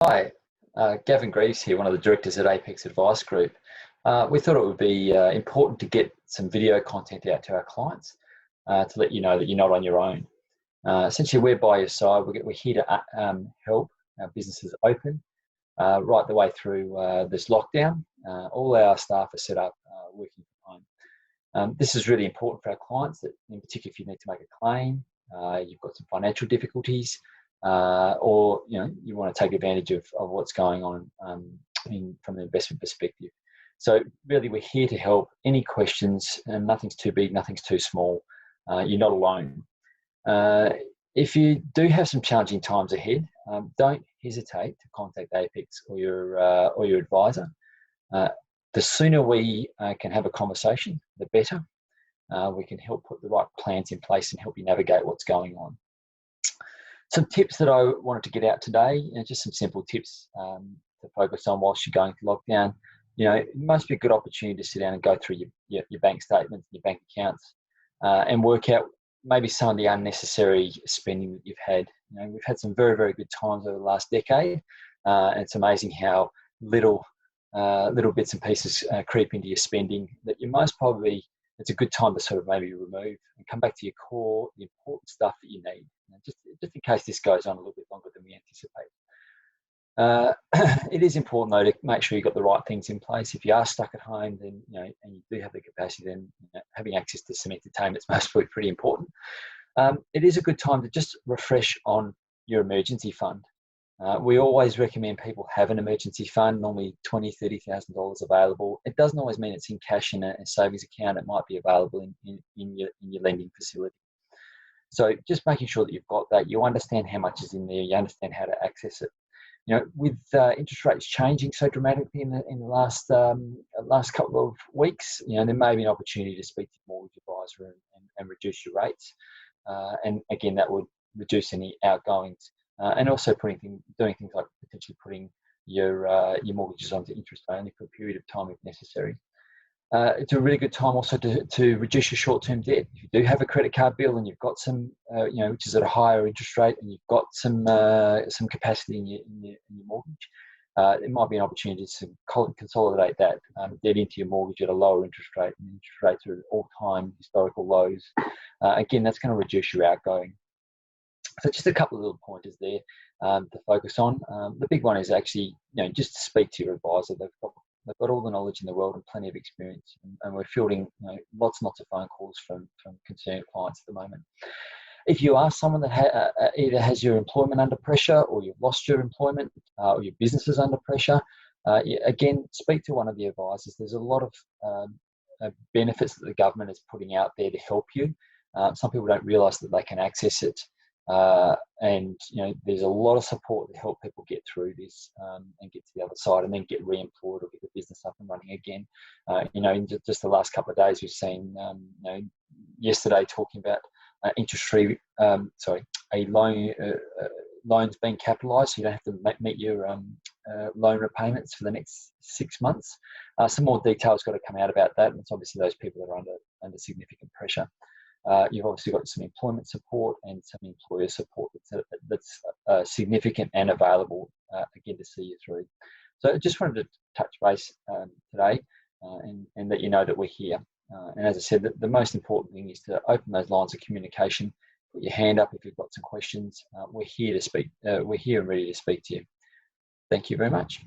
Hi, Gavin Greaves here, one of the directors at Apex Advice Group. We thought it would be important to get some video content out to our clients to let you know that you're not on your own. Essentially, we're by your side. We're here to help our businesses open right the way through this lockdown. All our staff are set up working from home. This is really important for our clients, that in particular if you need to make a claim, you've got some financial difficulties, or you want to take advantage of what's going on from an investment perspective. So really, we're here to help. Any questions, and nothing's too big, nothing's too small. You're not alone. If you do have some challenging times ahead, don't hesitate to contact Apex or your advisor. The sooner we can have a conversation, the better. We can help put the right plans in place and help you navigate what's going on. Some tips that I wanted to get out today, just some simple tips to focus on whilst you're going through lockdown. It must be a good opportunity to sit down and go through your bank statements, your bank accounts, and work out maybe some of the unnecessary spending that you've had. We've had some very, very good times over the last decade, and it's amazing how little bits and pieces creep into your spending that you most probably, it's a good time to sort of maybe remove and come back to your core, the important stuff that you need, just in case this goes on a little bit longer than we anticipate. It is important though to make sure you've got the right things in place. If you are stuck at home, then and you do have the capacity, then having access to some entertainment is most probably pretty important. It is a good time to just refresh on your emergency fund. We always recommend people have an emergency fund, normally $20,000, $30,000 available. It doesn't always mean it's in cash in a savings account. It might be available in your lending facility. So just making sure that you've got that, you understand how much is in there, you understand how to access it. With interest rates changing so dramatically in the last couple of weeks, there may be an opportunity to speak to your mortgage advisor and reduce your rates. And again, that would reduce any outgoings. And also doing things like potentially putting your mortgages onto interest only for a period of time if necessary. It's a really good time also to reduce your short-term debt. If you do have a credit card bill and you've got some, which is at a higher interest rate, and you've got some capacity in your mortgage, it might be an opportunity to consolidate that debt into your mortgage at a lower interest rate. And interest rates are at all-time historical lows. Again, that's going to reduce your outgoing. So just a couple of little pointers there to focus on. The big one is actually, just to speak to your advisor. They've got all the knowledge in the world and plenty of experience, and we're fielding lots and lots of phone calls from concerned clients at the moment. If you are someone that either has your employment under pressure, or you've lost your employment, or your business is under pressure, again, speak to one of the advisors. There's a lot of benefits that the government is putting out there to help you. Some people don't realise that they can access it. And there's a lot of support to help people get through this and get to the other side, and then get re-employed or get the business up and running again. In just the last couple of days, we've seen yesterday talking about loans being capitalised, so you don't have to meet your loan repayments for the next 6 months. Some more details got to come out about that, and it's obviously those people that are under significant pressure. You've obviously got some employment support and some employer support that's significant and available, again, to see you through. So I just wanted to touch base today and let you know that we're here. And as I said, the most important thing is to open those lines of communication, put your hand up if you've got some questions. We're here to speak. We're here and ready to speak to you. Thank you very much.